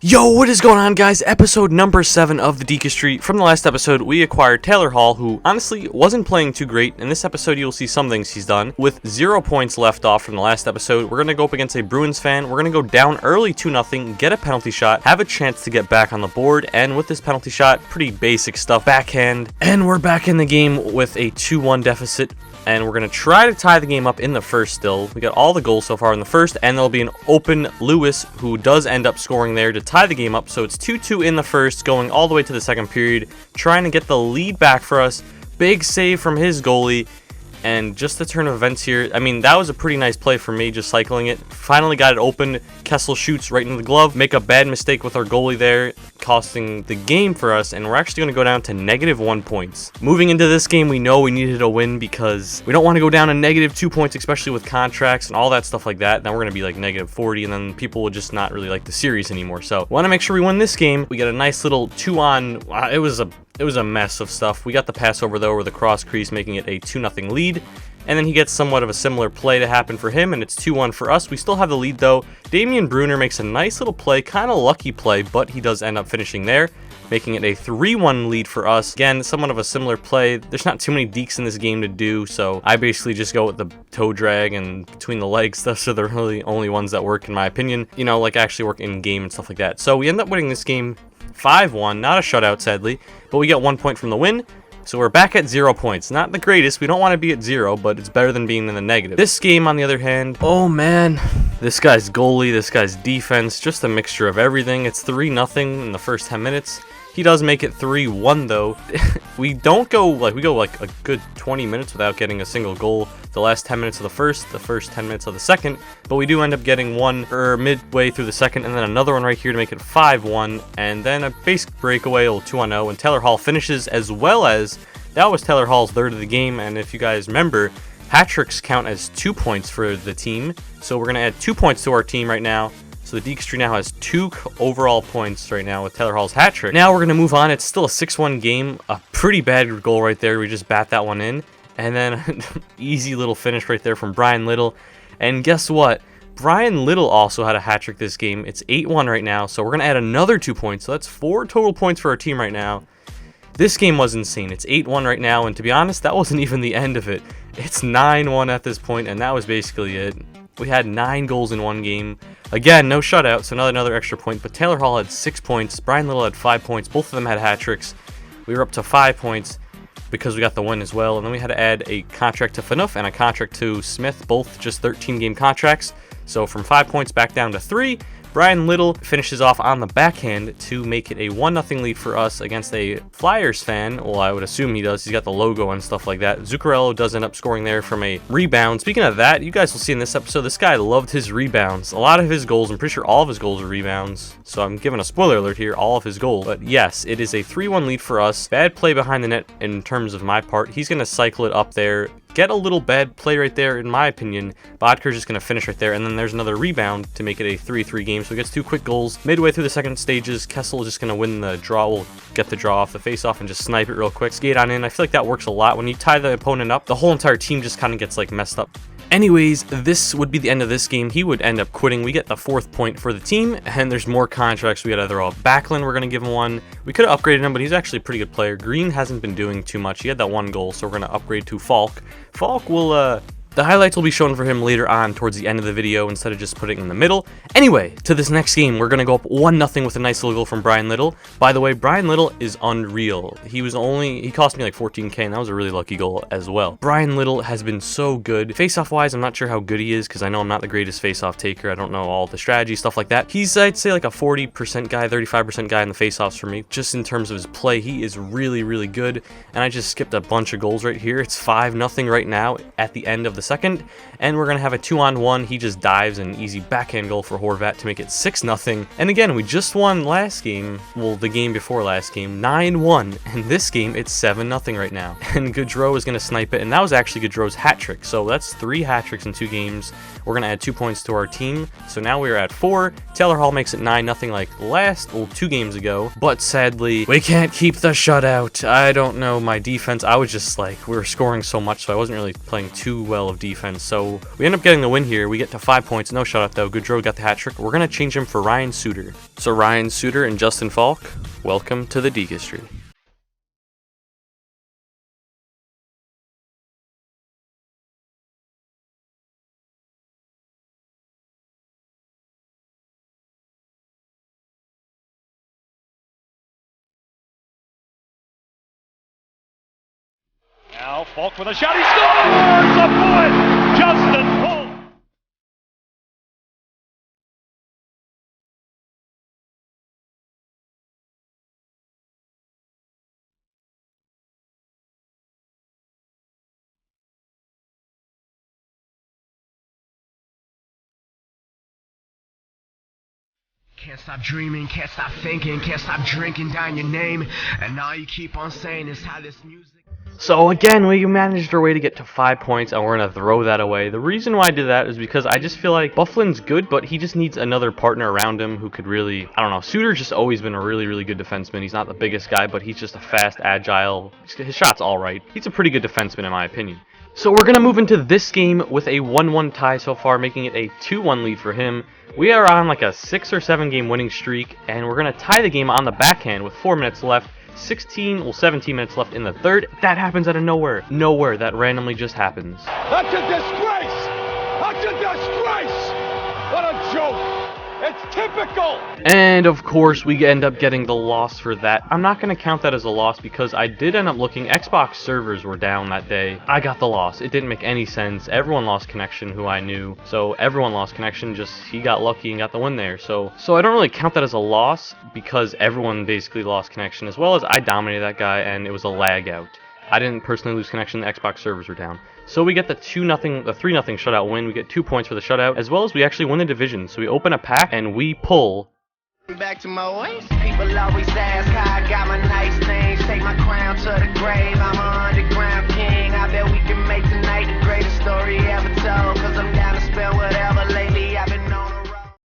Yo, what is going on, guys? Episode number 7 of the Deke Street. From the last episode, we acquired Taylor Hall, who honestly wasn't playing too great. In this episode, you'll see some things he's done. With 0 points left off from the last episode, we're going to go up against a Bruins fan. We're going to go down early 2-0, get a penalty shot, have a chance to get back on the board, and with this penalty shot, pretty basic stuff, backhand, and we're back in the game with a 2-1 deficit. And we're going to try to tie the game up in the first still. We got all the goals so far in the first, and there'll be an open Lewis who does end up scoring there to tie the game up. So it's 2-2 in the first, going all the way to the second period, trying to get the lead back for us. Big save from his goalie. And just the turn of events here, I mean, that was a pretty nice play for me, just cycling it. Finally got it open. Kessel shoots right into the glove. Make a bad mistake with our goalie there, costing the game for us. And we're actually going to go down to -1 points. Moving into this game, we know we needed a win because we don't want to go down to -2 points, especially with contracts and all that stuff like that. Then we're going to be like -40, and then people will just not really like the series anymore. So we want to make sure we win this game. We got a nice little 2-on. It was a mess of stuff. We got the pass over, though, over the cross crease, making it a 2-0 lead. And then he gets somewhat of a similar play to happen for him, and it's 2-1 for us. We still have the lead, though. Damian Brunner makes a nice little play, kind of lucky play, but he does end up finishing there, making it a 3-1 lead for us. Again, somewhat of a similar play. There's not too many dekes in this game to do, so I basically just go with the toe drag and between the legs. Those are the really only ones that work, in my opinion. You know, like actually work in game and stuff like that. So we end up winning this game 5-1, not a shutout, sadly, but we get 1 point from the win. So we're back at 0 points. Not the greatest. We don't want to be at 0, but it's better than being in the negative. This game, on the other hand, oh man, this guy's goalie, this guy's defense, just a mixture of everything. It's 3-0 in the first 10 minutes. He does make it 3-1 though. we go like a good 20 minutes without getting a single goal. The last 10 minutes of the first 10 minutes of the second, but we do end up getting one midway through the second, and then another one right here to make it 5-1, and then a basic breakaway, 2-0, and Taylor Hall finishes, as well as that was Taylor Hall's third of the game. And if you guys remember, hat tricks count as 2 points for the team, so we're gonna add 2 points to our team right now. So the Deke Street now has 2 overall points right now with Taylor Hall's hat trick. Now we're going to move on. It's still a 6-1 game. A pretty bad goal right there. We just bat that one in. And then easy little finish right there from Brian Little. And guess what? Brian Little also had a hat trick this game. It's 8-1 right now. So we're going to add another 2 points. So that's 4 total points for our team right now. This game was insane. It's 8-1 right now. And to be honest, that wasn't even the end of it. It's 9-1 at this point, and that was basically it. We had 9 goals in one game. Again, no shutout, so another extra point. But Taylor Hall had 6 points. Brian Little had 5 points. Both of them had hat tricks. We were up to 5 points because we got the win as well. And then we had to add a contract to Phaneuf and a contract to Smith, both just 13-game contracts. So from 5 points back down to 3. Brian Little finishes off on the backhand to make it a 1-0 lead for us against a Flyers fan. Well, I would assume he does. He's got the logo and stuff like that. Zuccarello does end up scoring there from a rebound. Speaking of that, you guys will see in this episode, this guy loved his rebounds. A lot of his goals, I'm pretty sure all of his goals are rebounds. So I'm giving a spoiler alert here, all of his goals. But yes, it is a 3-1 lead for us. Bad play behind the net in terms of my part. He's going to cycle it up there. Get a little bad play right there, in my opinion. Bodker's just going to finish right there, and then there's another rebound to make it a 3-3 game. So he gets 2 quick goals. Midway through the second stages, Kessel is just going to win the draw. We'll get the draw off the face-off and just snipe it real quick. Skate on in. I feel like that works a lot. When you tie the opponent up, the whole entire team just kind of gets like messed up. Anyways, this would be the end of this game. He would end up quitting. We get the 4th point for the team, and there's more contracts. We got either all Backlund, we're going to give him one. We could have upgraded him, but he's actually a pretty good player. Green hasn't been doing too much. He had that 1 goal, so we're going to upgrade to Faulk. Faulk will, the highlights will be shown for him later on towards the end of the video instead of just putting it in the middle. Anyway, to this next game, we're going to go up 1-0 with a nice little goal from Brian Little. By the way, Brian Little is unreal. He cost me like 14K, and that was a really lucky goal as well. Brian Little has been so good. Face-off wise, I'm not sure how good he is because I know I'm not the greatest face-off taker. I don't know all the strategy, stuff like that. He's, I'd say, like a 40% guy, 35% guy in the face-offs for me. Just in terms of his play, he is really, really good. And I just skipped a bunch of goals right here. It's 5-0 right now at the end of the second, and we're gonna have a 2-on-1. He just dives, an easy backhand goal for Horvat to make it 6-0. And again, we just won last game, well, the game before last game, 9-1, and this game it's 7-0 right now. And Gaudreau is gonna snipe it, and that was actually Gaudreau's hat trick. So that's 3 hat tricks in 2 games. We're gonna add 2 points to our team, so now we're at 4. Taylor Hall makes it 9-0 like 2 games ago, but sadly we can't keep the shutout. I don't know, my defense, I was just like, we were scoring so much, so I wasn't really playing too well style of defense. So we end up getting the win here. We get to 5 points. No shutout, though. Goodrow got the hat trick. We're going to change him for Ryan Suter. So Ryan Suter and Justin Faulk, welcome to the DekeaStreet. Now Faulk with a shot, he scores! A point! Justin Faulk! Can't stop dreaming, can't stop thinking, can't stop drinking down your name, and all you keep on saying is how this music... So again, we managed our way to get to 5 points, and we're going to throw that away. The reason why I did that is because I just feel like Byfuglien's good, but he just needs another partner around him who could really, I don't know, Suter's just always been a really good defenseman. He's not the biggest guy, but he's just a fast, agile, his shot's alright. He's a pretty good defenseman in my opinion. So we're going to move into this game with a 1-1 tie so far, making it a 2-1 lead for him. We are on like a 6 or 7 game winning streak, and we're going to tie the game on the backhand with 4 minutes left. 17 minutes left in the third. That happens out of nowhere. Nowhere. That randomly just happens. That's a disgrace! That's a disgrace! What a joke! It's typical! And of course, we end up getting the loss for that. I'm not going to count that as a loss because I did end up looking. Xbox servers were down that day. I got the loss. It didn't make any sense. Everyone lost connection who I knew. So everyone lost connection. Just he got lucky and got the win there. So I don't really count that as a loss because everyone basically lost connection, as well as I dominated that guy and it was a lag out. I didn't personally lose connection. The Xbox servers were down. So we get the 3-0 shutout win. We get 2 points for the shutout, as well as we actually win the division. So we open a pack and we pull. Back to my ways. People always ask how I got